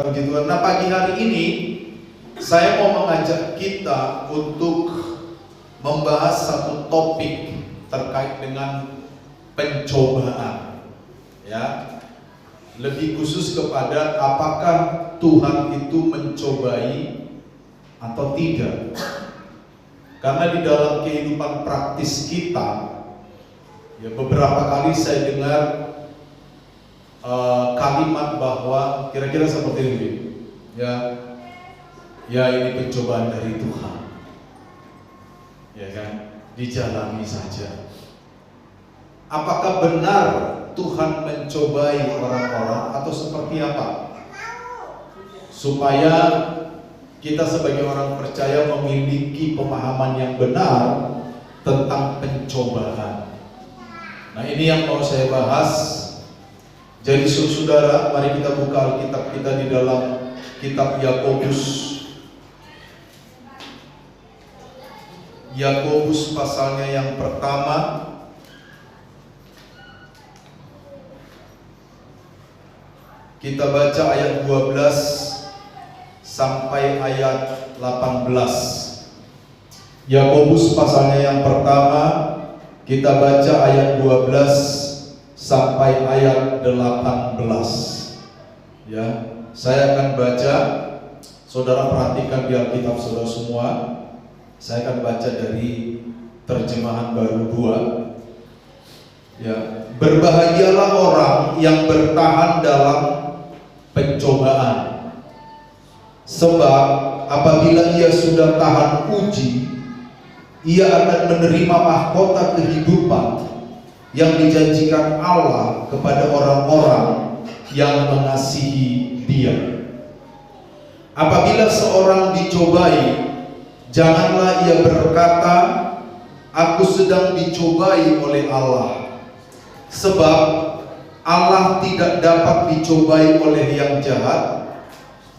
Puji Tuhan. Nah, pagi hari ini saya mau mengajak kita untuk membahas satu topik terkait dengan pencobaan. Ya, lebih khusus kepada apakah Tuhan itu mencobai atau tidak. Karena di dalam kehidupan praktis kita, ya beberapa kali saya dengar kalimat bahwa kira-kira seperti ini, ya ini pencobaan dari Tuhan, ya kan, dijalani saja. Apakah benar Tuhan mencobai orang-orang atau seperti apa? Supaya kita sebagai orang percaya memiliki pemahaman yang benar tentang pencobaan. Nah, ini yang mau saya bahas. Jadi saudara, mari kita buka Alkitab kita di dalam kitab Yakobus. Yakobus pasalnya yang pertama. Kita baca ayat 12 sampai ayat 18. Yakobus pasalnya yang pertama, kita baca ayat 12 sampai ayat 18. Ya, saya akan baca. Saudara perhatikan di Alkitab saudara semua. Saya akan baca dari terjemahan baru 2. Ya, berbahagialah orang yang bertahan dalam pencobaan. Sebab apabila ia sudah tahan uji, ia akan menerima mahkota kehidupan yang dijanjikan Allah kepada orang-orang yang mengasihi Dia. Apabila seorang dicobai, janganlah ia berkata, "Aku sedang dicobai oleh Allah." Sebab Allah tidak dapat dicobai oleh yang jahat,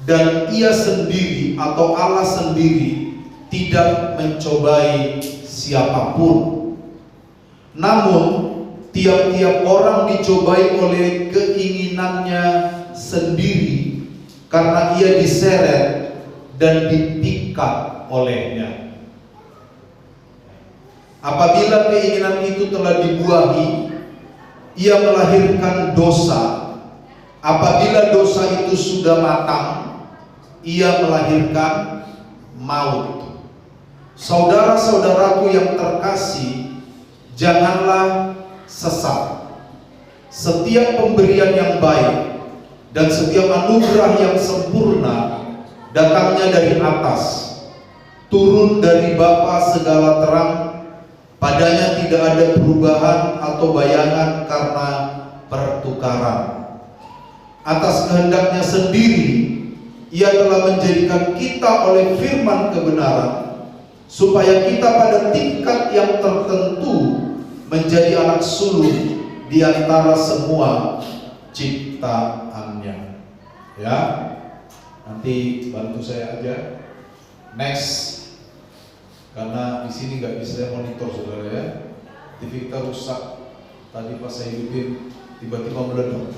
dan Ia sendiri atau Allah sendiri tidak mencobai siapapun. Namun tiap-tiap orang dicobai oleh keinginannya sendiri, karena ia diseret dan dipikat olehnya. Apabila keinginan itu telah dibuahi, ia melahirkan dosa. Apabila dosa itu sudah matang, ia melahirkan maut. Saudara-saudaraku yang terkasih, janganlah sesat. Setiap pemberian yang baik dan setiap anugerah yang sempurna datangnya dari atas, turun dari Bapa segala terang. Padanya tidak ada perubahan atau bayangan karena pertukaran. Atas kehendaknya sendiri Ia telah menjadikan kita oleh firman kebenaran, supaya kita pada tingkat yang tertentu menjadi anak sulung di antara semua ciptaannya. Ya, nanti bantu saya aja. Next, karena di sini nggak bisa monitor saudara ya. TV kita rusak. Tadi pas saya hidupin tiba-tiba meledak.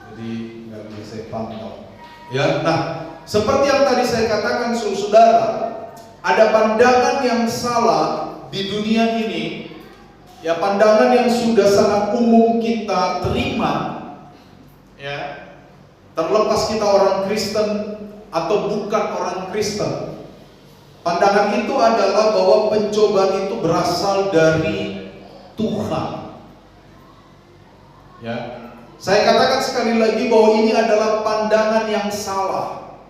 Jadi nggak bisa saya pantau. Ya, nah seperti yang tadi saya katakan saudara, ada pandangan yang salah di dunia ini, ya pandangan yang sudah sangat umum kita terima, ya terlepas kita orang Kristen atau bukan orang Kristen. Pandangan itu adalah bahwa pencobaan itu berasal dari Tuhan. Ya, saya katakan sekali lagi bahwa ini adalah pandangan yang salah,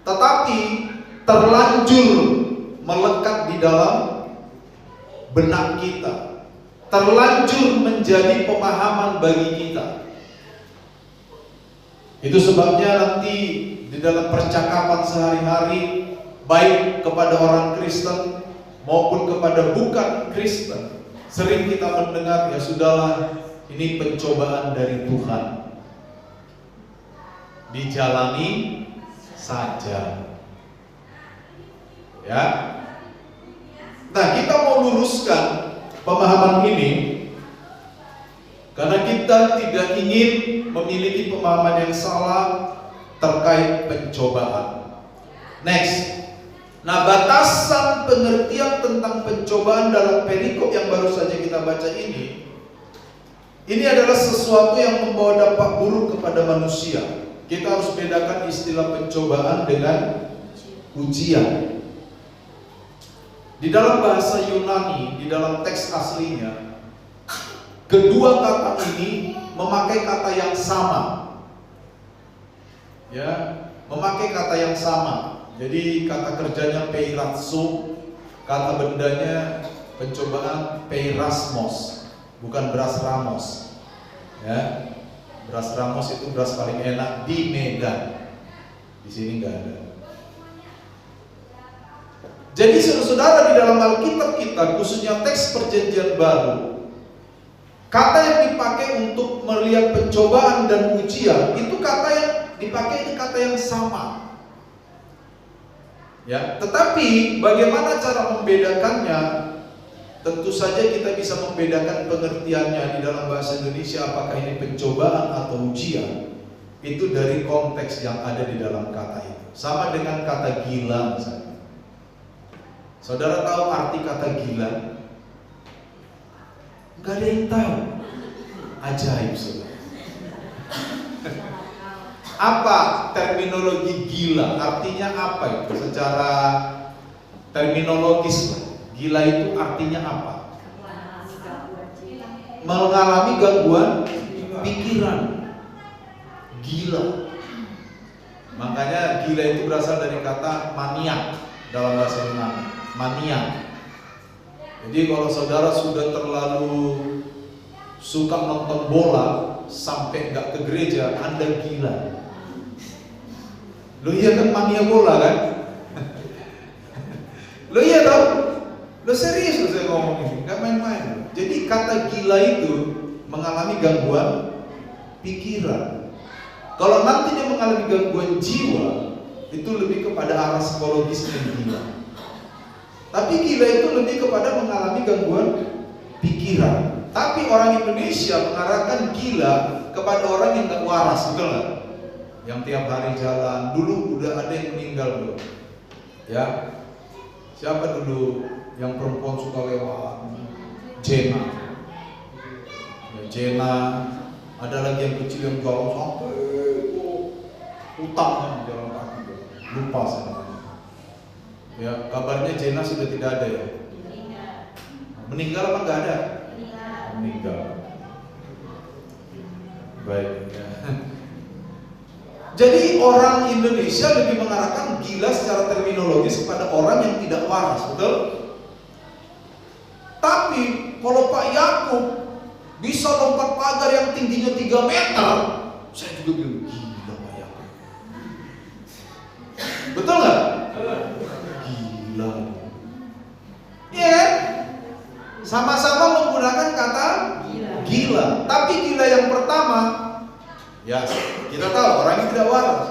tetapi terlanjur melekat di dalam benak kita, terlanjur menjadi pemahaman bagi kita. Itu sebabnya nanti di dalam percakapan sehari-hari, baik kepada orang Kristen maupun kepada bukan Kristen, sering kita mendengar, ya sudahlah, ini pencobaan dari Tuhan, dijalani saja. Ya. Nah, kita mau luruskan pemahaman ini karena kita tidak ingin memiliki pemahaman yang salah terkait pencobaan. Next. Nah, batasan pengertian tentang pencobaan dalam perikop yang baru saja kita baca ini adalah sesuatu yang membawa dampak buruk kepada manusia. Kita harus bedakan istilah pencobaan dengan ujian. Di dalam bahasa Yunani, di dalam teks aslinya, kedua kata ini memakai kata yang sama. Ya, memakai kata yang sama. Jadi kata kerjanya peiratso, kata bendanya pencobaan peirasmos, bukan beras ramos. Ya, beras ramos itu beras paling enak di Medan. Di sini nggak ada. Jadi saudara, di dalam Alkitab kita, khususnya teks Perjanjian Baru, kata yang dipakai untuk melihat pencobaan dan ujian itu kata yang dipakai itu kata yang sama. Ya, tetapi bagaimana cara membedakannya? Tentu saja kita bisa membedakan pengertiannya di dalam bahasa Indonesia, apakah ini pencobaan atau ujian, itu dari konteks yang ada di dalam kata itu. Sama dengan kata gila misalnya. Saudara tahu arti kata gila? Gak ada yang tahu. Ajaib, saudara. Apa terminologi gila? Artinya apa itu? Secara terminologis, gila itu artinya apa? Mengalami gangguan pikiran. Gila. Makanya gila itu berasal dari kata maniak dalam bahasa Yunani. Maniak. Jadi kalau saudara sudah terlalu suka nonton bola sampai nggak ke gereja, Anda gila. Lo iya kan, mania bola kan? Lo iya dong? Lo serius lo saya ngomong ini, nggak main-main. Jadi kata gila itu mengalami gangguan pikiran. Kalau nanti dia mengalami gangguan jiwa, itu lebih kepada arah psikologisnya gila. Tapi gila itu lebih kepada mengalami gangguan pikiran. Tapi orang Indonesia mengarahkan gila kepada orang yang nggak waras, betul nggak? Yang tiap hari jalan. Dulu udah ada yang meninggal belum? Ya, siapa dulu yang perempuan suka lewat? Jena. Ya, Jena. Ada lagi yang kecil yang jalan sampai utang jalan kaki. Lupa saya. Ya, kabarnya Jena sudah tidak ada ya. Meninggal apa nggak ada? Meninggal. Baik. Ya. Jadi orang Indonesia lebih mengarahkan gila secara terminologis kepada orang yang tidak waras, betul? Tapi kalau Pak Yakub bisa lompat pagar yang tingginya 3 meter, saya juga bilang gila Pak Yakub. Betul nggak? Gila. Iya kan? Sama-sama menggunakan kata gila. Tapi gila yang pertama, ya kita tahu orang yang tidak waras.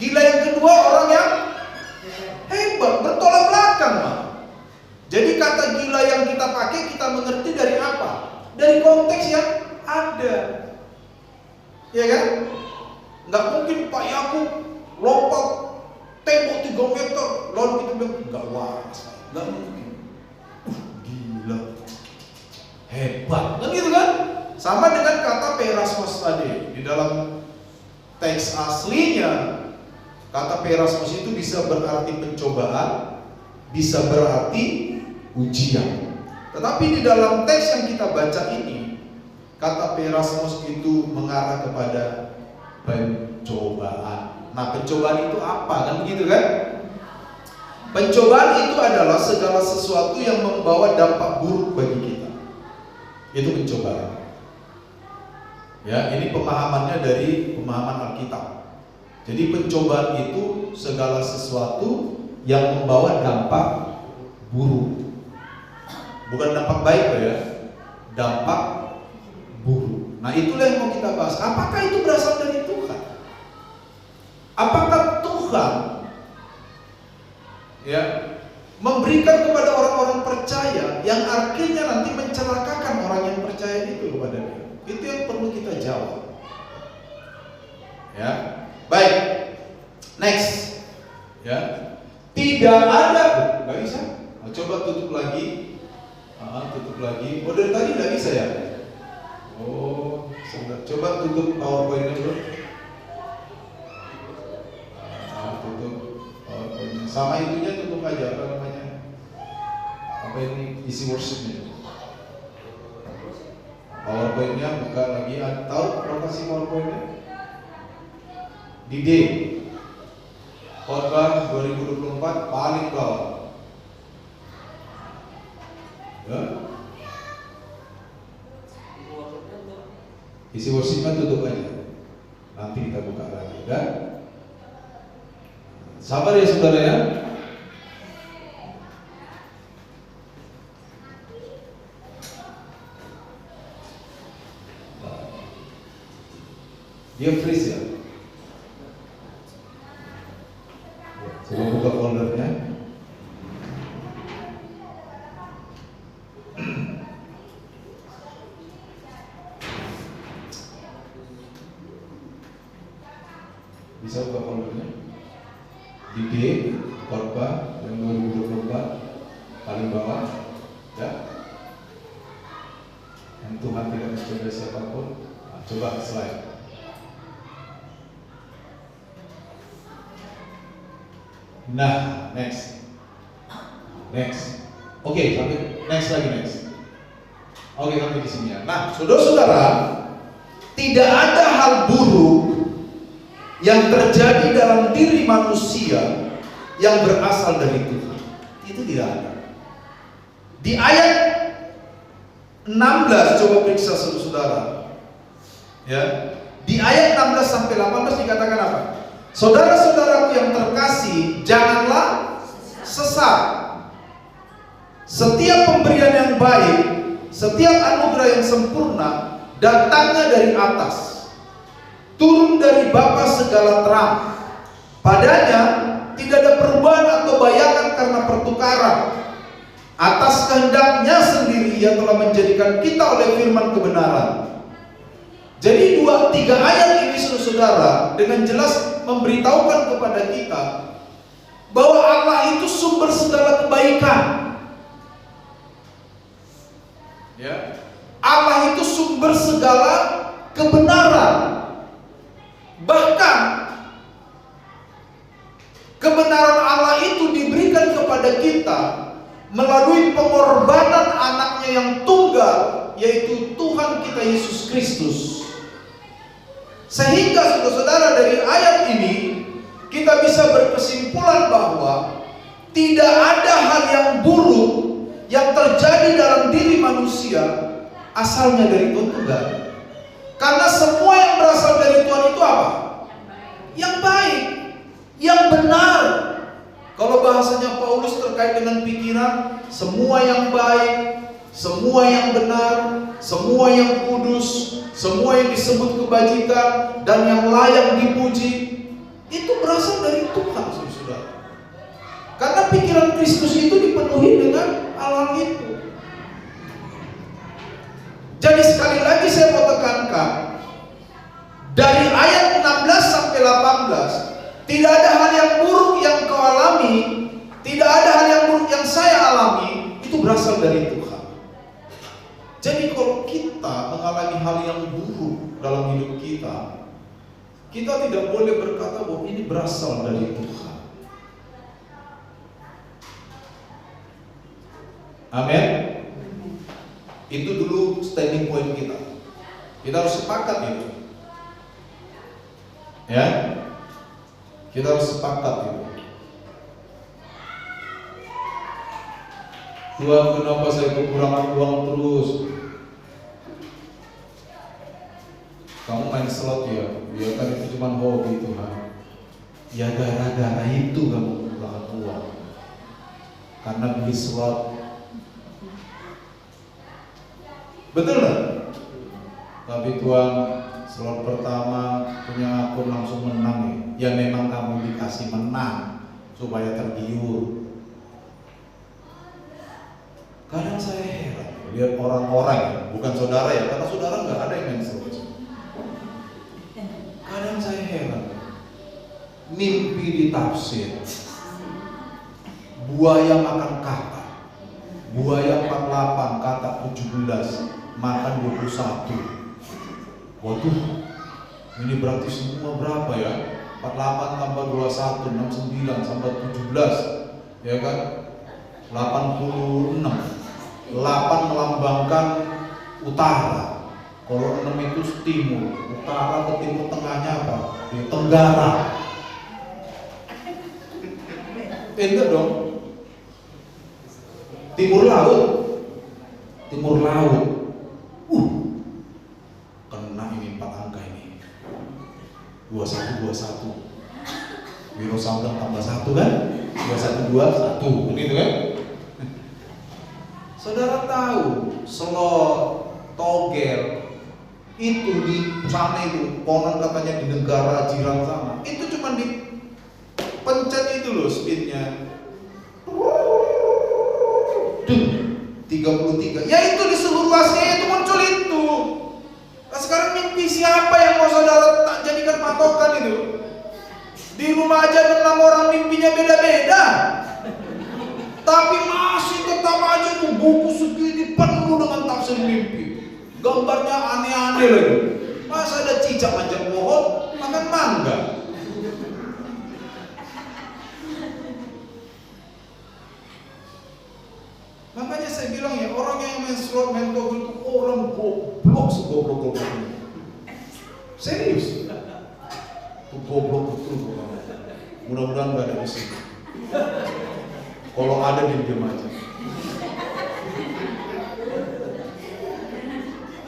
Gila yang kedua orang yang hebat, bertolak belakang, Pak. Jadi kata gila yang kita pakai kita mengerti dari apa? Dari konteks yang ada. Ya kan? Nggak mungkin Pak Yakub lompat tembok 3 meter lalu kita bilang nggak waras. Nggak mungkin. Gila. Hebat. Kan gitu kan? Sama dengan kata peirasmos tadi. Di dalam teks aslinya kata peirasmos itu bisa berarti pencobaan, bisa berarti ujian. Tetapi di dalam teks yang kita baca ini, kata peirasmos itu mengarah kepada pencobaan. Nah, pencobaan itu apa? Kan begitu kan? Pencobaan itu adalah segala sesuatu yang membawa dampak buruk bagi kita. Itu pencobaan. Ya, ini pemahamannya dari pemahaman Alkitab. Jadi pencobaan itu segala sesuatu yang membawa dampak buruk. Bukan dampak baik ya, dampak buruk. Nah, itulah yang mau kita bahas. Apakah itu berasal dari Tuhan? Apakah Tuhan ya memberikan kepada orang-orang percaya yang akhirnya nanti mencelakakan orang yang percaya itu kepada dia? Itu yang perlu kita jawab. Ya, baik. Tidak ada. Nggak bisa. Nah, coba tutup lagi. Tutup lagi. Oh, dari tadi nggak bisa ya? Oh, sebentar. Coba tutup PowerPoint-nya dulu. Tutup PowerPoint-nya. Sama itunya tutup aja, apa namanya? Apa ini isi worship-nya? PowerPoint-nya buka lagi. Tahu lokasi PowerPoint-nya? Di D. Khotbah 2024 paling bawah. Ya. Isi worship-nya tutup aja. Nanti kita buka lagi, ya. Sabar ya saudara ya. Dia freeze ya. Coba buka foldernya. Bisa buka foldernya. Di D, Khotbah yang 2024 paling bawah, ya. Yang Tuhan tidak mencoba siapapun. Nah, coba slide. Nah, next. Oke, sampai next lagi. Oke, sampai di sini ya. Nah, saudara-saudara, tidak ada hal buruk yang terjadi dalam diri manusia yang berasal dari Tuhan. Itu tidak ada. Di ayat 16 coba periksa saudara. Ya. Di ayat 16 sampai 18 dikatakan apa? Saudara-saudaraku yang terkasih, janganlah sesat. Setiap pemberian yang baik, setiap anugerah yang sempurna datangnya dari atas, turun dari Bapa segala terang. Padanya tidak ada perubahan atau bayangan karena pertukaran. Atas kehendaknya sendiri Ia telah menjadikan kita oleh firman kebenaran. Jadi 2-3 ayat ini saudara dengan jelas memberitahukan kepada kita bahwa Allah itu sumber segala kebaikan. Ya. Allah itu sumber segala kebenaran. Bahkan kebenaran Allah itu diberikan kepada kita melalui pengorbanan anaknya yang tunggal, yaitu Tuhan kita Yesus Kristus. Sehingga saudara dari ayat ini kita bisa berkesimpulan bahwa tidak ada hal yang buruk yang terjadi dalam diri manusia asalnya dari Tuhan Tunggal. Karena semua yang berasal dari Tuhan itu apa? Yang baik, yang benar. Kalau bahasanya Paulus terkait dengan pikiran, semua yang baik, semua yang benar, semua yang kudus, semua yang disebut kebajikan dan yang layak dipuji, itu berasal dari Tuhan, saudara. Karena pikiran Kristus itu dipenuhi dengan hal itu. Jadi sekali lagi saya mau tekankan, dari ayat 16 sampai 18, tidak ada hal yang buruk yang kau alami, tidak ada hal yang buruk yang saya alami, itu berasal dari Tuhan. Jadi kalau kita mengalami hal yang buruk dalam hidup kita, kita tidak boleh berkata bahwa ini berasal dari Tuhan. Amin. Itu dulu standing point kita. Kita harus sepakat itu. Ya. Kita harus sepakat itu. Tuhan, kenapa saya kekurangan uang terus? Kamu main slot ya? Ya kan itu cuma hobi Tuhan. Ya gara-gara itu kamu kekurangan uang. Karena beli slot. Betul nggak? Tapi Tuhan, slot pertama punya akun langsung menang ya. Ya memang kamu dikasih menang supaya tergiur. Kadang saya heran lihat orang-orang ya, bukan saudara ya, karena saudara nggak ada yang main slot. Kadang saya heran, mimpi ditafsir. buaya makan kata. Buaya 48, kata 17, makan 21. Waduh, ini berarti semua berapa ya? 48 tambah 21, 69 sampai 17, ya kan? 86. 8 melambangkan utara. Kalau 6 itu timur. Utara ke timur, tengahnya apa? Di Tenggara. Enggak dong. Timur laut. Timur laut. Kena ini 4 angka ini. 21. Wiro Saudang tambah 1 kan? 21, begitu kan? Saudara tahu Selot, Togel itu di sana itu, konon katanya di negara jiran sana, itu cuma dipencet itu loh speednya 33. Ya itu di seluruh Asia itu muncul itu. Nah, sekarang mimpi siapa yang mau saudara tak jadikan patokan itu? Di rumah aja 6 orang mimpinya beda-beda, tapi masih tetap aja tuh buku segini penuh dengan tafsir mimpi. Gambarnya aneh-aneh lagi. Masa ada cicak manjat pohon makan mangga? Makanya saya bilang ya, orang yang main slot, main togel itu orang goblok segoblok-gobloknya. Serius. Itu goblok betul. Mudah-mudahan gak ada di sini. Kalau ada diam aja.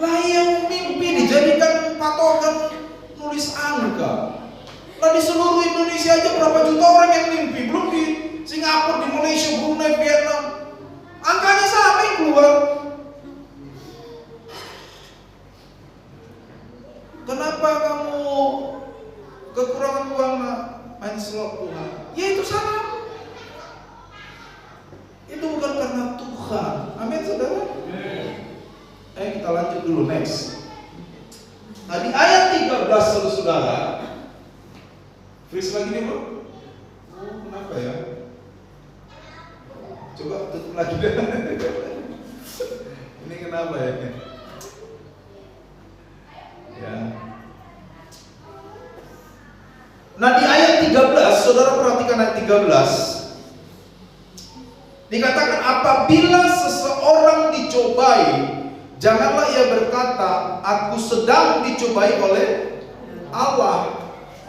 Lah yang mimpi dijadikan patokan nulis angka. Lah di seluruh Indonesia aja berapa juta orang yang mimpi, belum di Singapura, di Malaysia, Brunei, Vietnam. Angkanya sama yang keluar. Kenapa kamu kekurangan uang main slot Tuhan? Ya itu sama. Itu bukan karena Tuhan. Amin saudara. Kita lanjut dulu next. Nah di ayat 13 saudara, freeze lagi nih bro. Kenapa ya? Coba tutup lagi deh. Ini kenapa ya? Ya. Nah di ayat 13, saudara perhatikan ayat 13. Dikatakan apabila seseorang dicobai, janganlah ia berkata, aku sedang dicobai oleh Allah.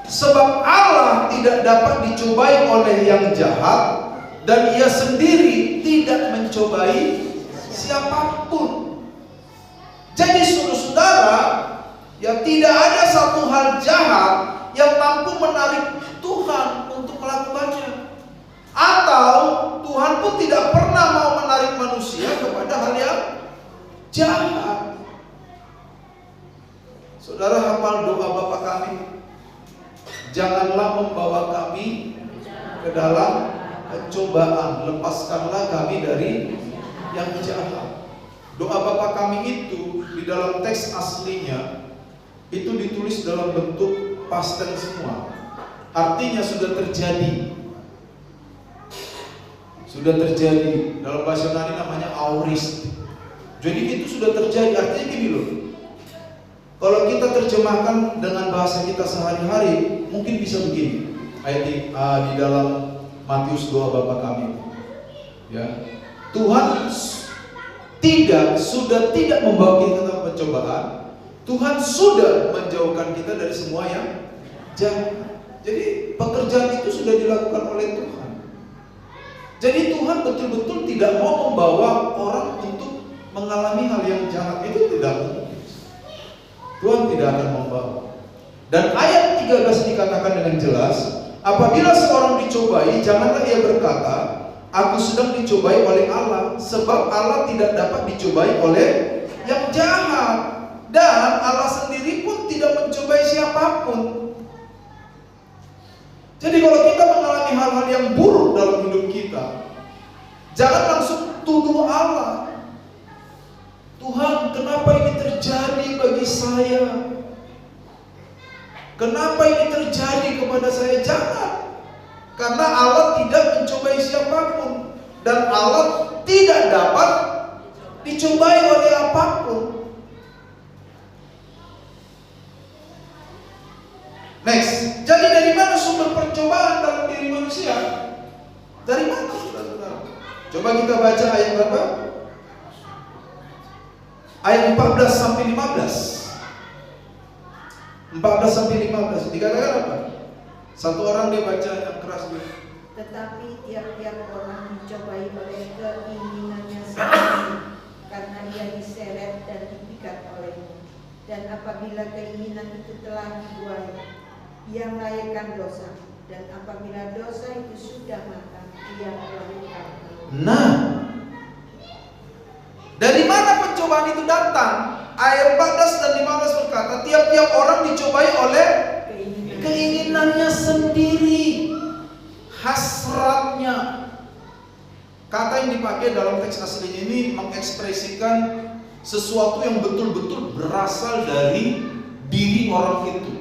Sebab Allah tidak dapat dicobai oleh yang jahat, dan ia sendiri tidak mencobai siapapun. Jadi saudara-saudara, ya tidak ada satu hal jahat yang mampu menarik Tuhan untuk melakukannya. Atau Tuhan pun tidak pernah mau menarik manusia kepada hal yang jahat. Saudara hafal doa Bapa kami, janganlah membawa kami ke dalam pencobaan, lepaskanlah kami dari yang jahat. Doa Bapa kami itu di dalam teks aslinya itu ditulis dalam bentuk past tense semua. Artinya sudah terjadi. Sudah terjadi. Dalam bahasa Yunani namanya aorist. Jadi itu sudah terjadi. Artinya gini loh. Kalau kita terjemahkan dengan bahasa kita sehari-hari, mungkin bisa begini. Ayat di dalam Matius 2 Bapa kami. Ya. Tuhan sudah tidak membawa kita ke pencobaan. Tuhan sudah menjauhkan kita dari semua yang jahat. Jadi pekerjaan itu sudah dilakukan oleh Tuhan. Jadi Tuhan betul-betul tidak mau membawa orang untuk mengalami hal yang jahat. Itu tidak mungkin. Tuhan tidak akan membawa. Dan ayat 13 dikatakan dengan jelas, apabila seorang dicobai, janganlah ia berkata, aku sedang dicobai oleh Allah. Sebab Allah tidak dapat dicobai oleh yang jahat. Dan Allah sendiri pun tidak mencobai siapapun. Jadi kalau kita mengalami hal-hal yang buruk dalam hidup kita, jangan langsung tuduh Allah. Tuhan, kenapa ini terjadi bagi saya? Kenapa ini terjadi kepada saya? Jangan. Karena Allah tidak mencobai siapapun, dan Allah tidak dapat dicobai oleh apapun. Next, jadi dari mana sumber percobaan dalam diri manusia? Dari mana, saudara-saudara? Coba kita baca ayat berapa? Ayat 14 sampai 15. 14 sampai 15 dikatakan apa? Satu orang dia baca yang keras dia. Tetapi tiap-tiap orang dicobai oleh keinginannya sendiri, karena ia diseret dan dipikat olehnya. Dan apabila keinginan itu telah dibuai, ia melahirkan dosa. Dan apabila dosa itu sudah matang, ia melahirkan maut. Nah, dari mana pencobaan itu datang? Ayat 14 dan 15 berkata, tiap-tiap orang dicobai oleh keinginannya sendiri, hasratnya. Kata yang dipakai dalam teks aslinya ini mengekspresikan sesuatu yang betul-betul berasal dari diri orang itu.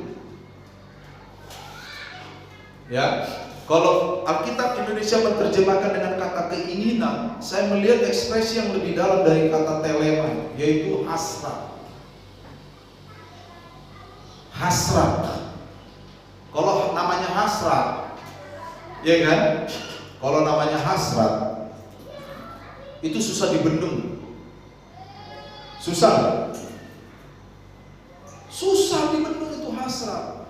Ya, kalau Alkitab Indonesia menerjemahkan dengan kata keinginan, saya melihat ekspresi yang lebih dalam dari kata telema, yaitu hasrat. Hasrat. Kalau namanya hasrat, ya kan? Kalau namanya hasrat, itu susah dibendung. Susah. Susah dibendung itu hasrat.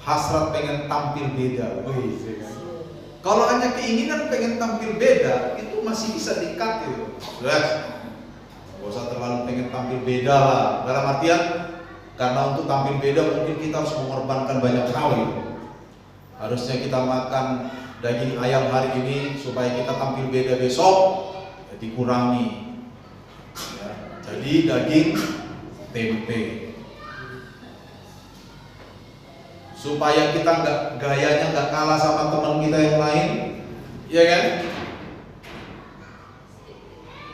Hasrat pengen tampil beda. Kalau hanya keinginan pengen tampil beda, itu masih bisa di-cut gitu. Gak usah terlalu pengen tampil beda lah. Dalam artian, karena untuk tampil beda mungkin kita harus mengorbankan banyak hal gitu. Harusnya kita makan daging ayam hari ini supaya kita tampil beda besok, ya dikurangi. Ya, jadi daging tempe. Supaya kita gayanya nggak kalah sama teman kita yang lain, ya kan?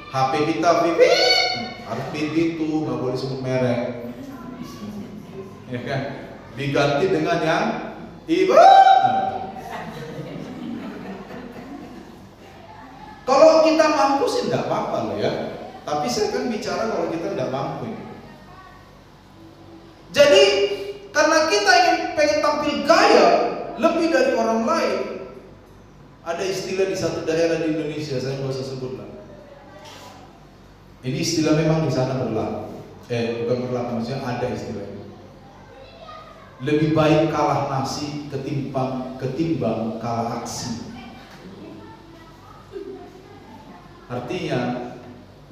HP kita harus tuh, nggak boleh sebut merek, ya kan? Diganti dengan yang ibu. Kalau kita mampu sih nggak apa-apa loh ya. Tapi saya kan bicara kalau kita nggak mampu. Jadi karena kita pengen tampil gaya lebih dari orang lain, ada istilah di satu daerah di Indonesia, saya nggak usah sebut lah. Ini istilah memang di sana berlaku. Bukan berlaku, maksudnya ada istilah itu. Lebih baik kalah nasi ketimbang kalah aksi. Artinya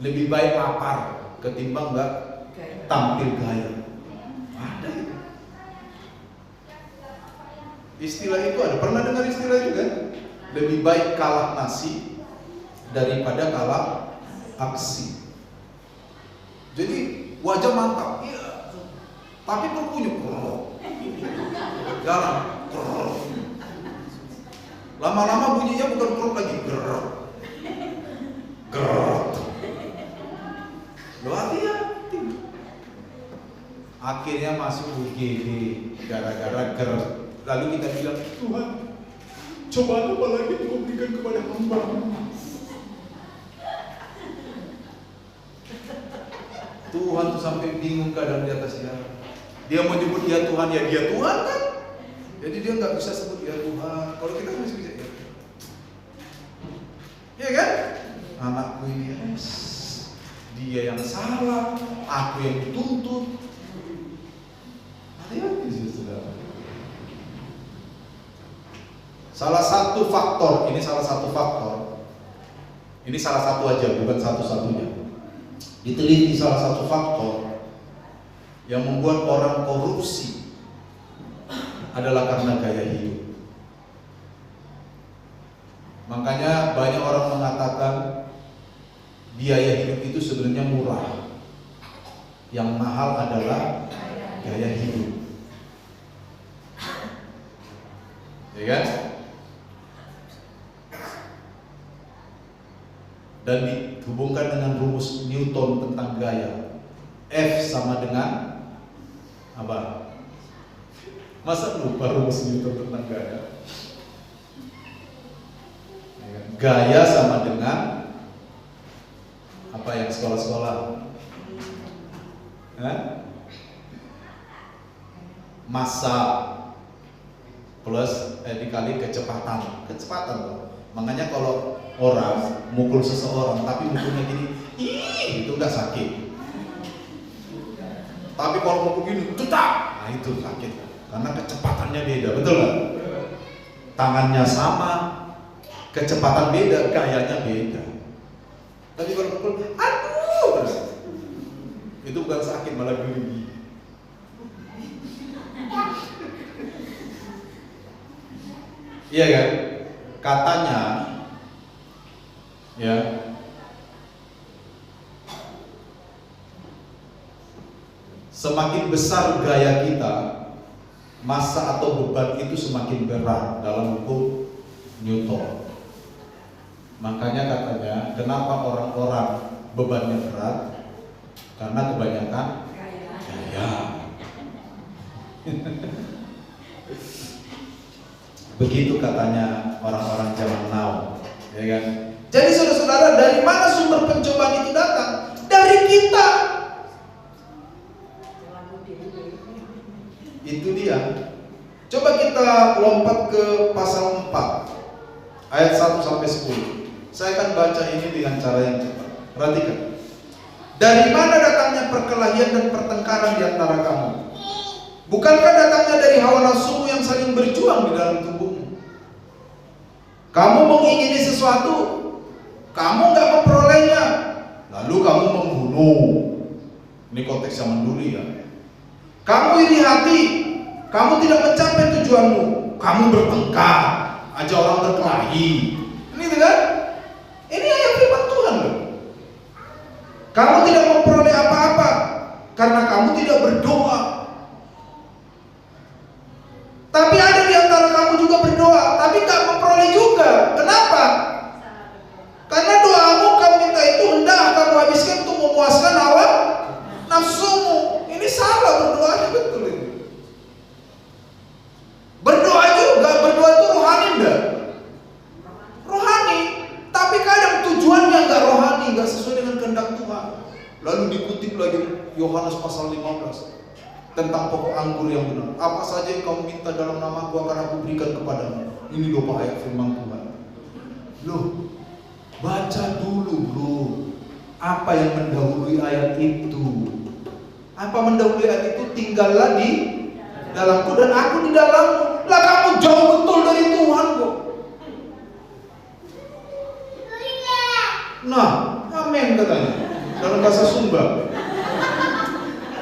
lebih baik lapar ketimbang nggak tampil gaya. Ada itu. Istilah itu ada. Pernah dengar istilah itu kan? Lebih baik kalah nasi daripada kalah aksi. Jadi wajah mantap, iya. Tapi perutnya jalan. Lama-lama bunyinya bukan perut lagi, gerrrr. Lo hati-hati. Akhirnya masuk UGD gara-gara ger. Lalu kita bilang, Tuhan, cobaan apa lagi yang kau berikan kepada hamba? Tuhan tuh sampai bingung keadaan di atasnya. Dia mau nyebut dia Tuhan, ya dia Tuhan kan? Jadi dia nggak bisa sebut dia Tuhan. Kalau kita masih bisa ya. Iya kan? Anakku ini dia yang salah, aku yang dituntut. Hati-hati sih saudara. Salah satu faktor, ini salah satu aja, bukan satu-satunya. Diteliti salah satu faktor yang membuat orang korupsi adalah karena gaya hidup. Makanya banyak orang mengatakan biaya hidup itu sebenarnya murah. Yang mahal adalah gaya hidup. Ya kan? Dan dihubungkan dengan rumus Newton tentang gaya. F sama dengan apa? Masa lupa rumus Newton tentang gaya? Gaya sama dengan apa yang sekolah-sekolah? Massa plus dikali kecepatan loh. Makanya kalau orang mukul seseorang tapi mukulnya gini, itu nggak sakit. Tapi kalau mukul gini, tetap, nah itu sakit karena kecepatannya beda, betul nggak? Tangannya sama, kecepatan beda, gayanya beda. Tapi kalau mukul, aduh, itu bukan sakit, malah geli. Iya kan? Katanya ya, semakin besar gaya kita, massa atau beban itu semakin berat dalam hukum Newton. Makanya katanya, kenapa orang-orang bebannya berat? Karena kebanyakan gaya. Begitu katanya orang-orang zaman now, ya kan? Jadi saudara-saudara, dari mana sumber pencobaan itu datang? Dari kita. Itu dia. Coba kita lompat ke pasal 4 ayat 1 sampai 10. Saya akan baca ini dengan cara yang cepat. Perhatikan. Dari mana datangnya perkelahian dan pertengkaran di antara kamu? Bukankah datangnya dari hawa nafsumu yang saling berjuang di dalam tubuhmu? Kamu mengingini sesuatu, kamu nggak memperolehnya, lalu kamu membunuh. Ini konteks zaman dulu ya. Kamu iri hati, kamu tidak mencapai tujuanmu, kamu bertengkar, ajak orang berkelahi. Ini kan? Ini ayat firman Tuhan loh. Kamu tidak memperoleh apa-apa karena kamu tidak berdoa. Tapi ada di antara kamu juga berdoa, tapi gak memperoleh juga. Kenapa? Karena doamu kamu minta itu hendak kamu habiskan untuk memuaskan hawa nafsumu. Ini salah berdoanya, betul ini. Berdoa juga, berdoa itu rohani enggak? Rohani, tapi kadang tujuannya gak rohani, gak sesuai dengan kehendak Tuhan. Lalu dikutip lagi Yohanes pasal 15 tentang pokok anggur yang benar. Apa saja yang kamu minta dalam nama Aku akan Aku berikan kepadamu. Ini doa ayat firman Tuhan. Loh, baca dulu bro. Apa yang mendahului ayat itu? Apa mendahului ayat itu? Tinggallah di dalamku dan Aku di dalammu. Lah kamu jauh betul dari Tuhan kok. Nah, amin katanya dalam bahasa Sumba.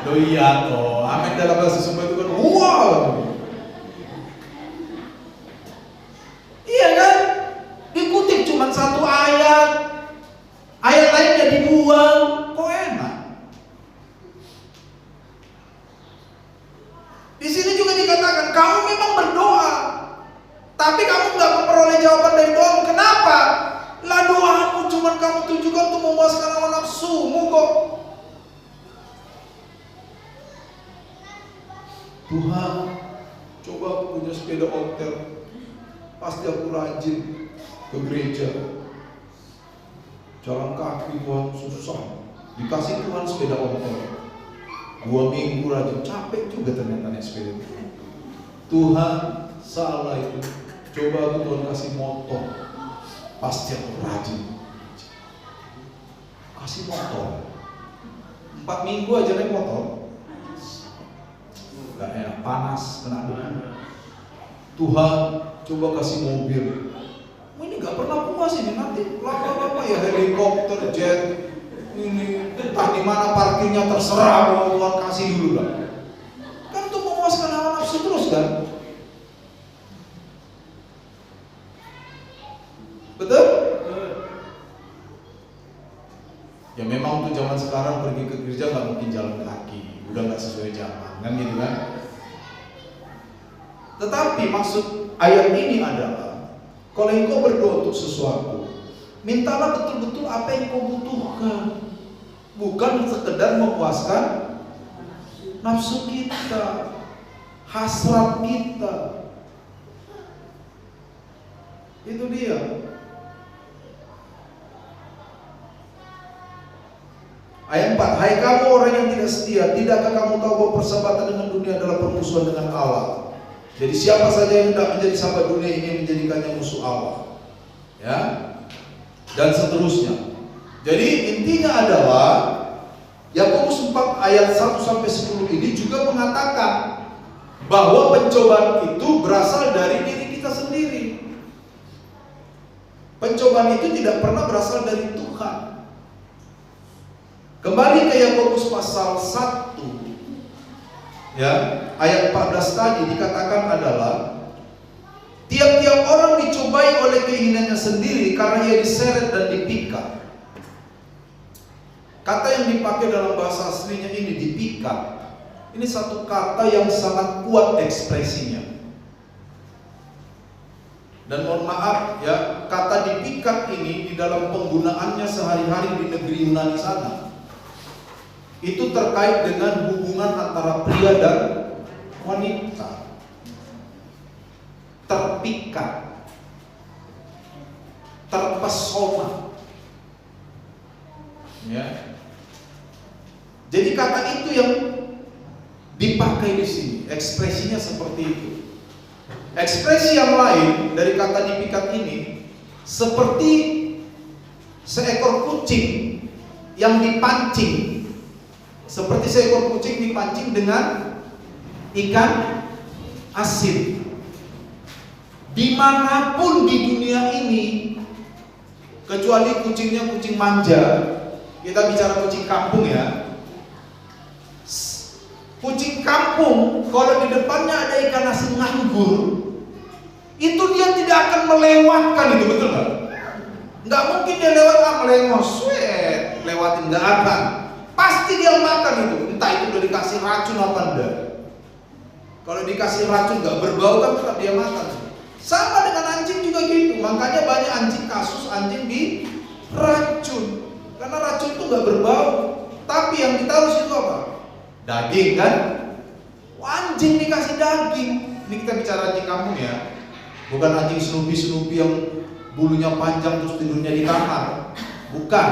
Oh iya toh, amin dalam bahasa Sumba itu kan wow. Iya kan? Dikutip cuma satu ayat, ayat lainnya dibuang, kok enak? Di sini juga dikatakan kamu memang berdoa, tapi kamu nggak memperoleh jawaban dari doamu. Kenapa? Lah doamu cuma kamu tujukan untuk memuaskan hawa nafsumu kok. Tuhan, coba aku punya sepeda ontel, pasti aku rajin ke gereja. Jalan kaki Tuhan susah, dikasih Tuhan sepeda ontel. 2 minggu rajin, capek juga ternyata naik sepeda. Tuhan, salah itu. Coba aku Tuhan kasih motor, pasti aku rajin. Kasih motor, 4 minggu aja naik motor. Gak enak, panas, kena debu. Tuhan, coba kasih mobil. Ini gak pernah puas ini, nanti lama-lama ya helikopter, jet. Ini entah di mana parkirnya terserah, mau Tuhan kasih dulu lah. Kan untuk memuaskan hawa nafsu terus kan? Betul? Ya memang untuk zaman sekarang pergi ke gereja gak mungkin jalan kaki, udah gak sesuai zaman, kan gitu kan? Tetapi maksud ayat ini adalah, kalau engkau berdoa untuk sesuatu, mintalah betul-betul apa yang kau butuhkan, bukan sekedar memuaskan nafsu kita. hasrat kita. Itu dia. Ayat 4, hai kamu orang yang tidak setia, tidakkah kamu tahu bahwa persahabatan dengan dunia adalah permusuhan dengan Allah? Jadi siapa saja yang hendak menjadi sahabat dunia ini menjadikannya musuh Allah. Ya. Dan seterusnya. Jadi intinya adalah Yakobus 4 ayat 1 sampai 10 ini juga mengatakan bahwa pencobaan itu berasal dari diri kita sendiri. Pencobaan itu tidak pernah berasal dari Tuhan. Kembali ke Yakobus pasal 1 ya, ayat 14 tadi dikatakan adalah tiap-tiap orang dicobai oleh keinginannya sendiri karena ia diseret dan dipikat. Kata yang dipakai dalam bahasa aslinya ini dipikat. Ini satu kata yang sangat kuat ekspresinya. Dan mohon maaf ya, kata dipikat ini di dalam penggunaannya sehari-hari di negeri Yunani sana itu terkait dengan hubungan antara pria dan wanita. Terpikat, terpesona. Ya. Jadi kata itu yang dipakai di sini, ekspresinya seperti itu. Ekspresi yang lain dari kata dipikat ini seperti seekor kucing yang dipancing. Seperti seekor kucing dipancing dengan ikan asin. Dimanapun di dunia ini, kecuali kucingnya kucing manja, kita bicara kucing kampung ya. Kucing kampung, kalau di depannya ada ikan asin nganggur, itu dia tidak akan melewatkan itu, betul nggak? Nggak mungkin dia lewat melengos, lewatin, nggak akan. Pasti dia makan itu, entah itu udah dikasih racun apa enggak. Kalau dikasih racun nggak berbau kan tetap dia makan. Sama dengan anjing juga gitu. Makanya banyak anjing, kasus anjing di racun, karena racun itu nggak berbau. Tapi yang ditaruh situ apa? Daging kan? Anjing dikasih daging. Ini kita bicara anjing kampung ya, bukan anjing Snoopy yang bulunya panjang terus tidurnya di kamar. Bukan.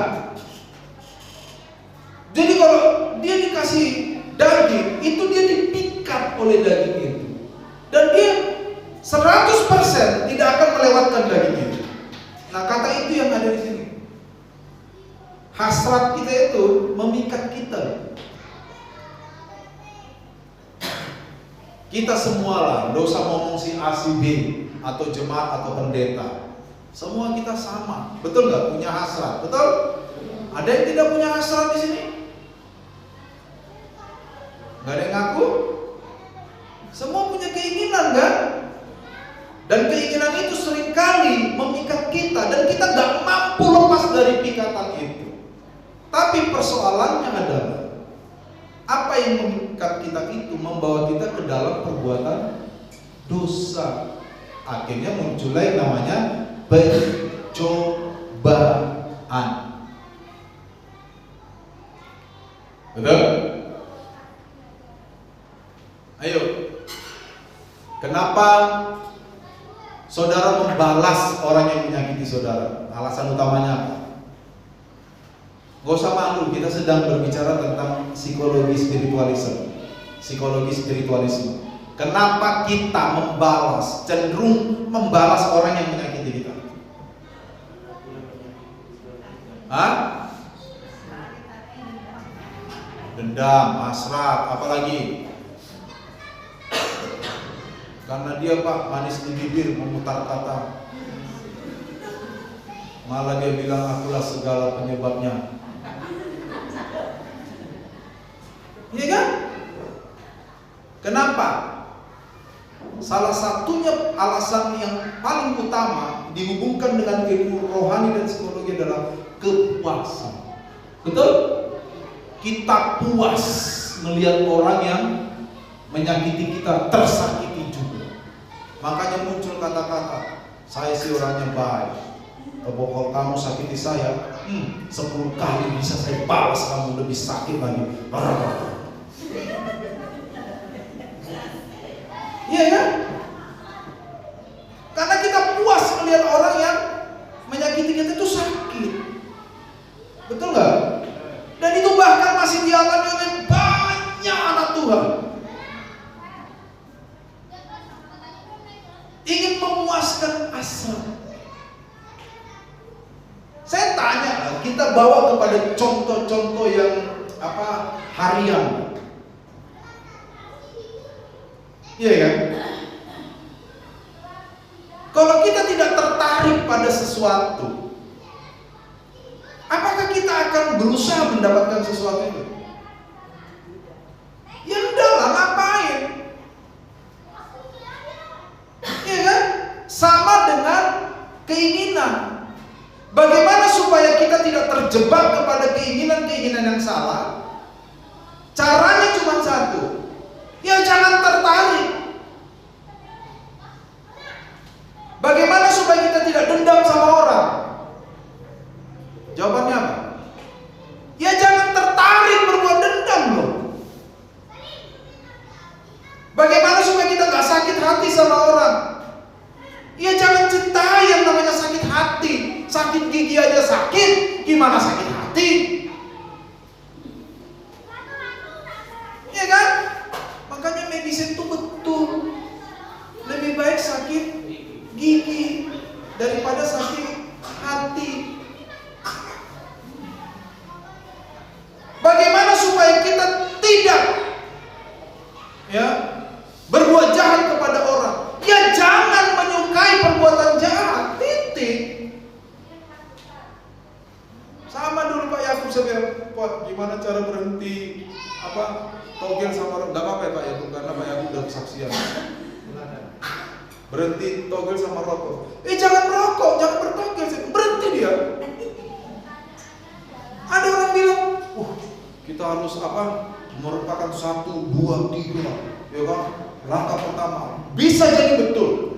Jadi kalau dia dikasih daging, itu dia dipikat oleh daging itu. Dan dia 100% tidak akan melewatkan daging itu. Nah, kata itu yang ada di sini. Hasrat kita itu memikat kita. Kita semua lah, nggak usah ngomong si A, si B, atau jemaat atau pendeta. Semua kita sama, betul nggak? Punya hasrat, betul? Ada yang tidak punya hasrat di sini? Nggak ada yang ngaku? Semua punya keinginan kan? Dan keinginan itu seringkali memikat kita dan kita nggak mampu lepas dari pikatan itu. Tapi persoalannya adalah apa yang memikat kita itu membawa kita ke dalam perbuatan dosa. Akhirnya muncullah yang namanya pencobaan. Betul? Ayo, kenapa saudara membalas orang yang menyakiti saudara? Alasan utamanya apa? Gak usah malu, kita sedang berbicara tentang psikologi spiritualisme. Kenapa kita membalas, cenderung membalas orang yang menyakiti kita? Hah? Dendam, hasrat, apalagi? Karena dia Pak manis di bibir, memutar kata. Malah dia bilang akulah segala penyebabnya. Iya kan? Kenapa? Salah satunya alasan yang paling utama dihubungkan dengan ilmu rohani dan psikologi adalah kepuasan. Betul? Kita puas melihat orang yang menyakiti kita tersakiti juga. Makanya muncul kata-kata, saya sih orangnya baik. Kalau kamu sakiti saya, 10 kali bisa saya balas kamu lebih sakit lagi. Iya kan? Karena kita puas melihat orang yang menyakiti kita itu sakit. Betul nggak? Dan itu bahkan masih dialami oleh banyak anak Tuhan. Ingin memuaskan hasrat. Saya tanya, kita bawa kepada contoh-contoh yang harian. Iya kan? Kalau kita tidak tertarik pada sesuatu, apakah kita akan berusaha mendapatkan sesuatu itu? Ya udahlah, ngapain? Iya kan? Sama dengan keinginan. Bagaimana supaya kita tidak terjebak kepada keinginan-keinginan yang salah? Caranya cuma satu. Ya jangan tertarik. Bagaimana supaya kita tidak dendam sama orang? Jawabannya apa? Ya jangan tertarik berbuat dendam loh. Bagaimana supaya kita gak sakit hati sama orang? Ya jangan cintai yang namanya sakit hati. Sakit gigi aja sakit, gimana sakit hati? Ya kan? Makanya medicine itu betul. Lebih baik sakit gigi daripada sakit hati. Bagaimana supaya kita tidak berbuat jahat kepada orang? Ya jangan menyukai perbuatan jahat. Titik. Sama dulu Pak Yakub, saya Pak, gimana cara berhenti togel sama orang? Gak apa-apa ya Pak Yakub, karena Pak Yakub udah kesaksian. Berhenti togel sama rokok. Jangan merokok, jangan bertogel. Berhenti dia. Ada orang bilang, kita harus merupakan 1, 2, 3, ya kan? Langkah pertama. Bisa jadi betul.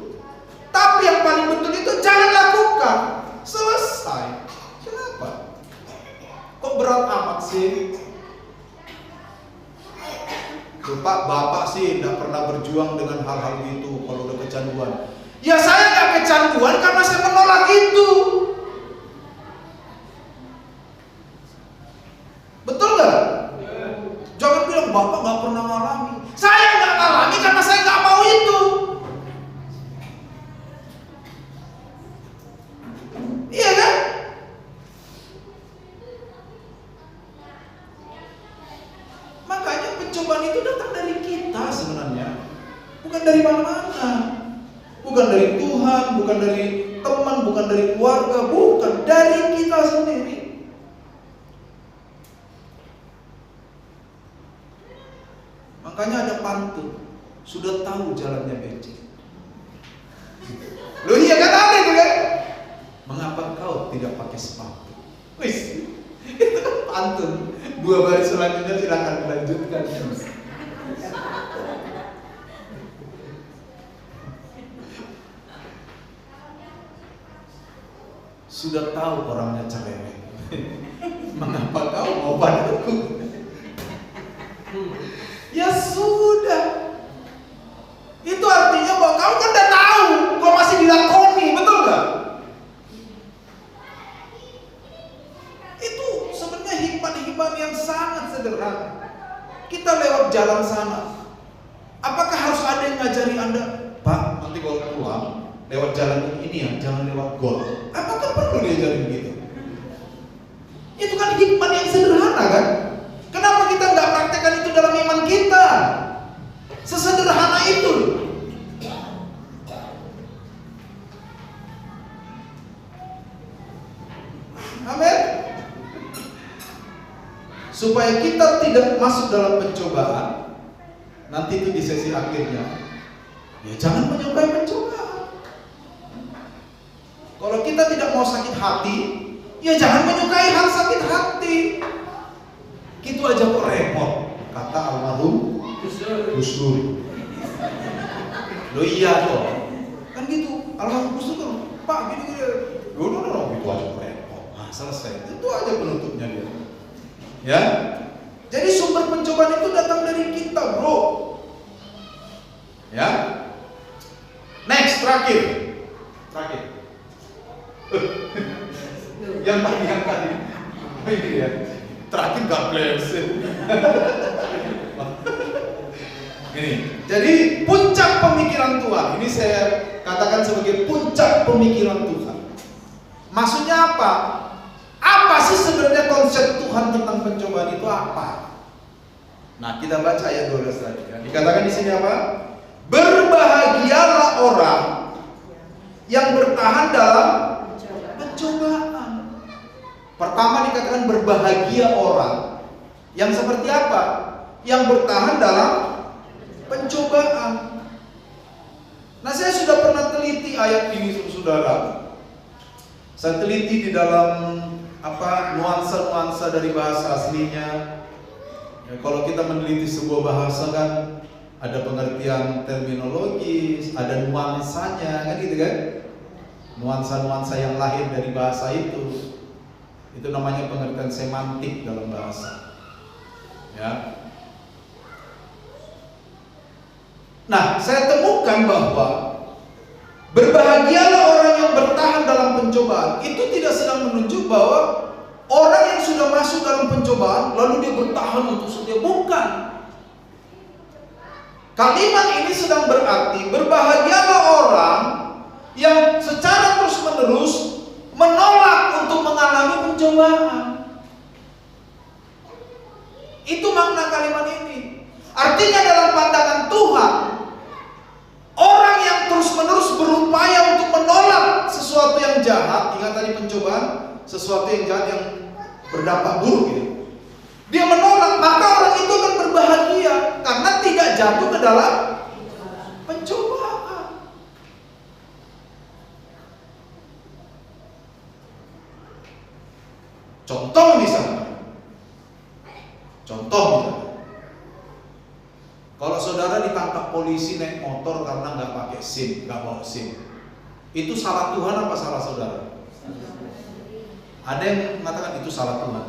Tapi yang paling betul itu jangan lakukan. Selesai. Kenapa? Kok berat amat sih? Pak, Bapak sih tidak pernah berjuang dengan hal-hal itu kalau udah kecanduan. Ya saya nggak kecanduan karena saya menolak itu. Betul nggak? Jangan bilang Bapak nggak pernah ngalami. Saya nggak ngalami karena saya nggak mau itu. Iya kan? Makanya pencobaan itu datang dari kita sebenarnya, bukan dari mana-mana, bukan dari Tuhan, bukan dari teman, bukan dari keluarga, bukan dari kita sendiri. Makanya ada pantun, sudah tahu jalannya becek. Loh iya kan ada itu kan? Mengapa kau tidak pakai sepatu? Wis, itu kan pantun. 2 baris selanjutnya silakan dilanjutkan. Sudah tahu orangnya cerewet. Mengapa kau mau padaku? Ya sudah. Itu artinya bahwa kau kan udah tahu, kau masih dilakoni, betul nggak? Itu sebenarnya hikmat-hikmat yang sangat sederhana. Kita lewat jalan sana, apakah harus ada yang ngajari Anda, Pak, nanti kalau pulang lewat jalan ini ya, jangan lewat gol. Apakah perlu diajarin gitu? Itu kan hikmat yang sederhana kan? Kenapa kita nggak praktekkan itu dalam iman kita? Sesederhana itu. Amin. Supaya kita tidak masuk dalam pencobaan, nanti itu di sesi akhirnya, ya jangan menyukai pencobaan. Kalau kita tidak mau sakit hati, ya jangan menyukai hal sakit hati. Gitu aja kok repot, kata almarhum Gus Dur. Loh iya toh, kan gitu. Almarhum Gus Dur, Pak gini-gini. Loh, gitu aja kok repot. Nah, selesai. Itu aja penutupnya dia. Ya, jadi sumber pencobaan itu datang dari kita, bro. Ya, Terakhir. Yang tadi. Oh ini ya. Terakhir God bless. Ini. Jadi puncak pemikiran Tuhan. Ini saya katakan sebagai puncak pemikiran Tuhan. Maksudnya apa? Apa sih sebenarnya konsep Tuhan tentang pencobaan itu apa? Nah, kita baca ayat 12 tadi. Dikatakan di sini apa? Berbahagialah orang yang bertahan dalam pencobaan. Pertama dikatakan berbahagia orang yang seperti apa? Yang bertahan dalam pencobaan. Nah, saya sudah pernah teliti ayat ini, saudara. Saya teliti di dalam nuansa-nuansa dari bahasa aslinya. Ya, kalau kita meneliti sebuah bahasa kan ada pengertian terminologis, ada nuansanya, kan gitu kan? Nuansa-nuansa yang lahir dari bahasa itu namanya pengertian semantik dalam bahasa. Ya. Nah, saya temukan bahwa berbahagialah orang yang bertahan dalam pencobaan itu tidak sedang menunjuk bahwa orang yang sudah masuk dalam pencobaan lalu dia bertahan untuk setia. Bukan. Kalimat ini sedang berarti berbahagialah orang yang secara terus-menerus menolak untuk mengalami pencobaan. Itu makna kalimat ini. Artinya dalam pandangan Tuhan, orang yang terus-menerus berupaya untuk menolak sesuatu yang jahat, ingat tadi pencobaan, sesuatu yang jahat yang berdampak buruk gitu. Dia menolak, maka orang itu akan berbahagia karena tidak jatuh ke dalam pencobaan. Contoh misalnya, kalau saudara ditangkap polisi naik motor karena nggak pakai SIM, nggak bawa SIM, itu salah Tuhan apa salah saudara? Ada yang mengatakan itu salah Tuhan,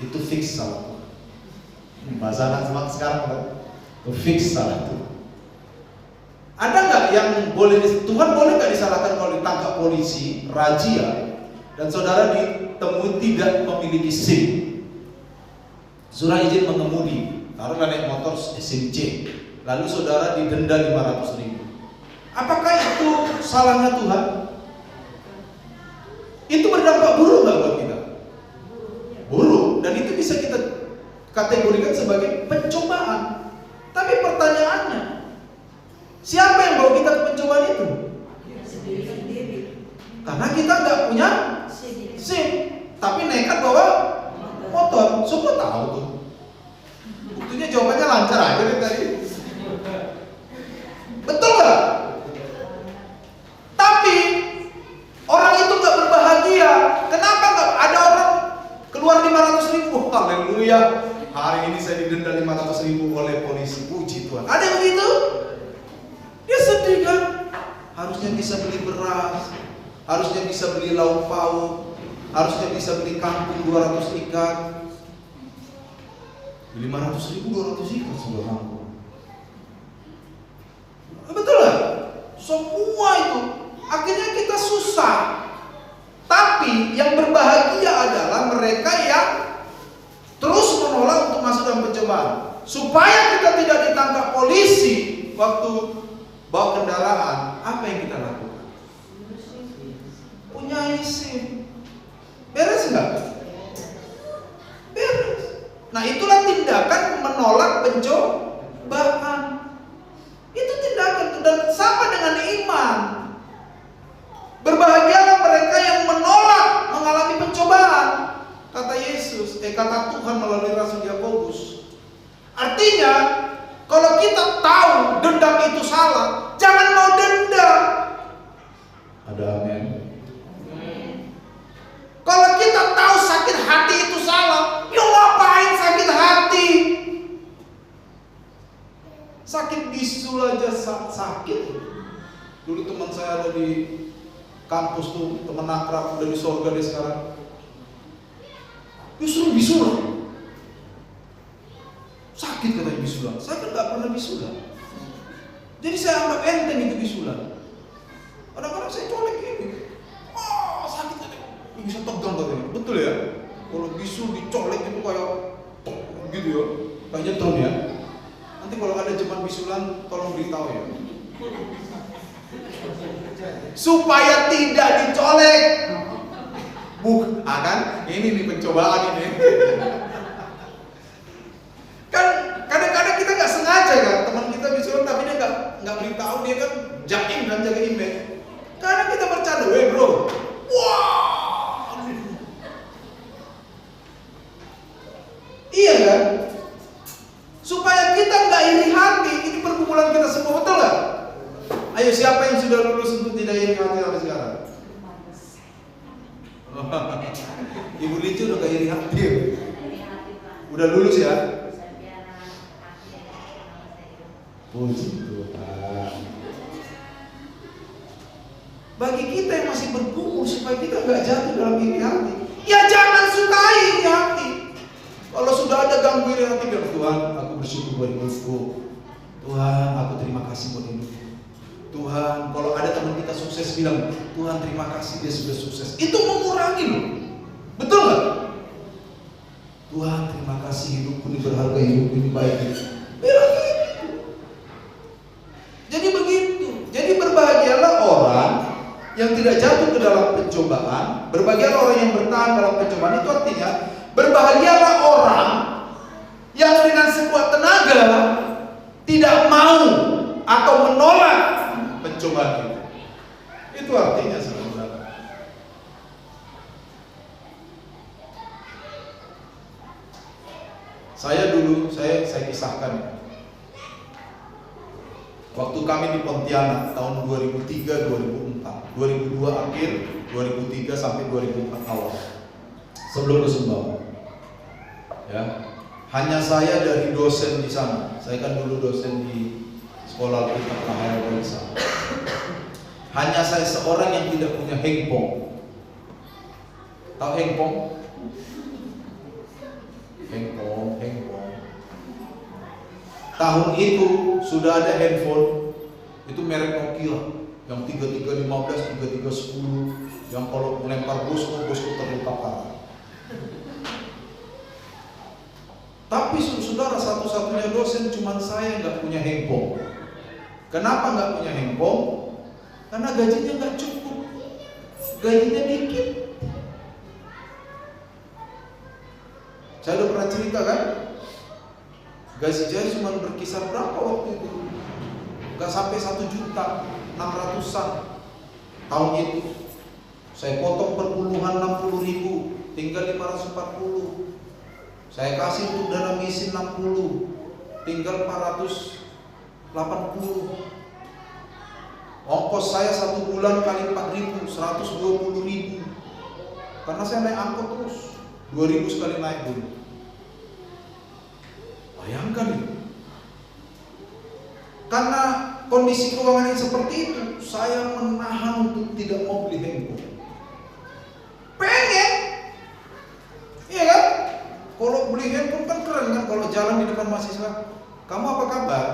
itu fix salah Tuhan. Bahasa anak sekarang kan, itu fix salah Tuhan. Ada nggak yang boleh Tuhan boleh nggak disalahkan kalau ditangkap polisi razia dan saudara ditemui tidak memiliki SIM, surat izin mengemudi, taruhlah naik motor SIM C, lalu saudara didenda 500.000. Apakah itu salahnya Tuhan? Itu berdampak buruk nggak buat kita? Buruk, dan itu bisa kita kategorikan sebagai pencobaan. Tapi pertanyaannya, siapa yang bawa kita ke pencobaan itu? Karena kita nggak punya SIM, tapi nekat bawa motor. Semua tahu tuh. Buktinya jawabannya lancar aja deh tadi. Betul nggak? Tapi orang itu nggak berbahagia. Kenapa nggak? Ada orang keluar 500.000. Haleluya. Hari ini saya didenda 500.000 oleh polisi. Puji Tuhan. Ada yang begitu? Dia sedih kan? Harusnya bisa beli beras, harusnya bisa beli lauk pauk, harusnya bisa beli kangkung 200 ikat. 500.000 200 ikat sebuah kangkung. Betul lah? Semua itu akhirnya kita susah. Tapi yang berbahagia adalah mereka yang terus menolak untuk masuk dalam pencobaan. Supaya kita tidak ditangkap polisi waktu bawa kendaraan, apa yang kita lakukan? Punya SIM. Beres nggak? Beres. Nah, itulah tindakan menolak pencobaan. Itu tindakan, dan sama dengan iman. Berbahagialah mereka yang menolak mengalami pencobaan, kata Yesus, kata Tuhan melalui Rasul Yakobus. Artinya, kalau kita tahu dendam itu salah, jangan mau dendam. Ada amin. Kalau kita tahu sakit hati itu salah, yuk ngapain sakit hati? Sakit bisul aja sakit. Dulu teman saya ada di kampus tuh, teman akrab, udah di surga deh sekarang. Justru bisulan. Sakit katanya bisulan. Saya kan gak pernah bisulan. Jadi saya anggap enteng itu bisulan. Kadang-kadang saya colek ini. bisa tegang katanya. Betul ya? Kalau bisul dicolek itu kayak gitu ya, kayak nyetrum ya. Nanti kalau ada jemaat bisulan, tolong beritahu ya. Supaya tidak dicolek. Kan? Ini nih pencobaan ini. Kan kadang-kadang kita nggak sengaja kan, teman kita bisulan tapi dia nggak beritahu, dia kan jaim dan jaga image. Kadang kita bercanda, weh bro, wah, iya kan? Supaya kita nggak iri hati, ini pergumulan kita semua, betul nggak? Ayo, siapa yang sudah lulus untuk tidak iri hati sampai sekarang? Ibu Licu udah gak iri hati. Udah lulus ya? Puji Tuhan. Bagi kita yang masih bergumul supaya kita gak jatuh dalam iri hati, ya jangan sukai iri hati. Kalau sudah ada ganggu iri hati, bilang Tuhan, aku bersyukur buat hidupku. Tuhan, aku terima kasih buat hidupku. Tuhan, kalau ada teman kita sukses, bilang Tuhan terima kasih dia sudah sukses. Itu mengurangi loh. Betul nggak? Tuhan terima kasih hidupku ini berharga, hidupku ini baik. Bilang gitu. Jadi begitu. Jadi berbahagialah orang yang tidak jatuh ke dalam pencobaan. Berbahagialah orang yang bertahan dalam pencobaan. Itu artinya berbahagialah orang yang dengan sekuat tenaga tidak mau atau menolak pencobaan itu. Itu artinya saudara. Saya dulu, saya kisahkan. Waktu kami di Pontianak tahun 2003-2004, 2002 akhir, 2003 sampai 2004 awal, sebelum ke Sumbawa. Ya, hanya saya dari dosen di sana. Saya kan dulu dosen di Sekolah Alkitab Tahayal Polisa. Hanya saya seorang yang tidak punya handphone. Tahu handphone? Handphone. Tahun itu sudah ada handphone, itu merek Nokia yang 3315, 3310, yang kalau melempar bosku terluka parah. Tapi saudara, satu-satunya dosen cuma saya nggak punya handphone. Kenapa nggak punya handphone? Karena gajinya nggak cukup, gajinya dikit. Saya udah pernah cerita kan, gaji saya cuma berkisar berapa waktu itu? Nggak sampai 1.600.000 tahun itu. Saya potong perpuluhan 60.000, tinggal 540. Saya kasih untuk dana misi 60, tinggal 480. Ongkos saya 1 bulan kali 4.000, 120.000. Karena saya naik angkot terus, 2.000 sekali naik dulu. Bayangkan itu. Karena kondisi keuangan yang seperti itu, saya menahan untuk tidak mau beli handphone. Pengen, iya kan? Kalau beli handphone kan keren kan, kalau jalan di depan mahasiswa, kamu apa kabar?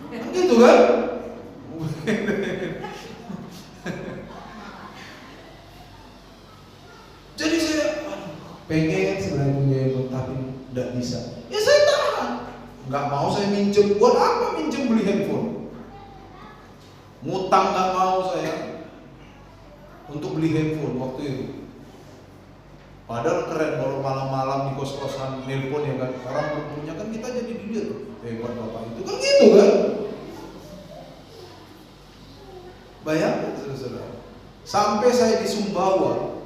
Kan gitu kan? Jadi saya pengen sebenarnya punya handphone tapi tidak bisa. Ya saya tahan. Nggak mau saya minjem. Buat apa minjem beli handphone? Ngutang nggak mau saya untuk beli handphone waktu itu. Padahal keren kalau malam-malam di kos-kosan nelpon ya kan, orang belum punya kan kita jadi dilihat. Hebat bapak itu kan gitu kan. Bayangkan saudara. Sampai saya di Sumbawa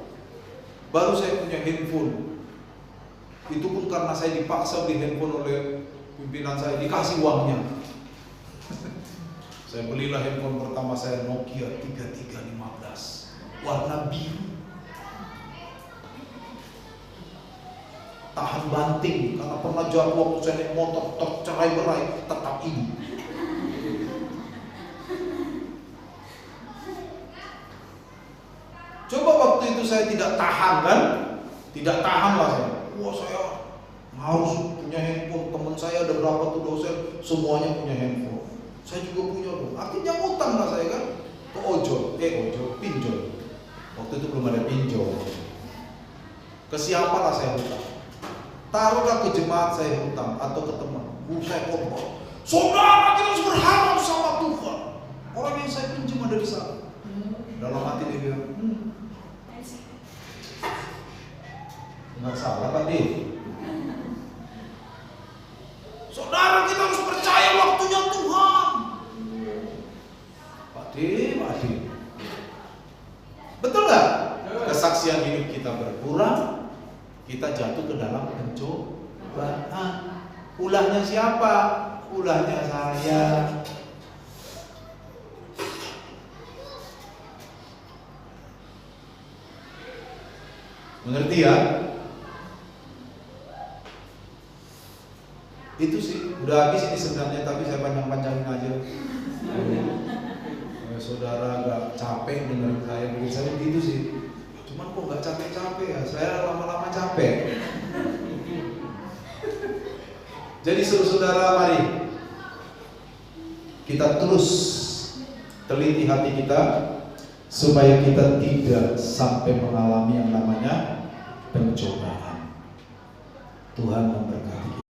baru saya punya handphone. Itu pun karena saya dipaksa beli handphone oleh pimpinan saya, dikasih uangnya. Saya belilah handphone pertama saya, Nokia 3315, warna biru. Tahan banting, karena pernah jatuh waktu saya naik motor, tercerai-berai, tetap hidup. Coba waktu itu saya tidak tahan kan? Tidak tahan lah saya. Wah, saya harus punya handphone. Teman saya ada berapa tuh dosen, semuanya punya handphone. Saya juga punya dong. Akhirnya ngutang lah saya kan. Ke pinjol. Waktu itu belum ada pinjol. Ke siapa lah saya hutang? Taruhlah ke jemaat saya hutang atau ke teman. Saya khotbah. Saudara, kita harus berharap sama Tuhan. Orang yang saya pinjam ada di sana. Dalam hati dia bilang, nggak salah Pak Di. Saudara, kita harus percaya waktunya Tuhan. Pak Di. Betul nggak? Kesaksian hidup kita berkurang, kita jatuh ke dalam pencobaan. Ulahnya siapa? Ulahnya saya. Mengerti ya? Itu sih, udah habis ini sebenarnya, tapi saya panjang-panjangin aja. Saudara gak capek dengerin saya begitu sih. Cuman kok gak capek-capek ya, saya lama-lama capek. Jadi saudara, mari kita terus teliti hati kita supaya kita tidak sampai mengalami yang namanya pencobaan. Tuhan memberkati kita.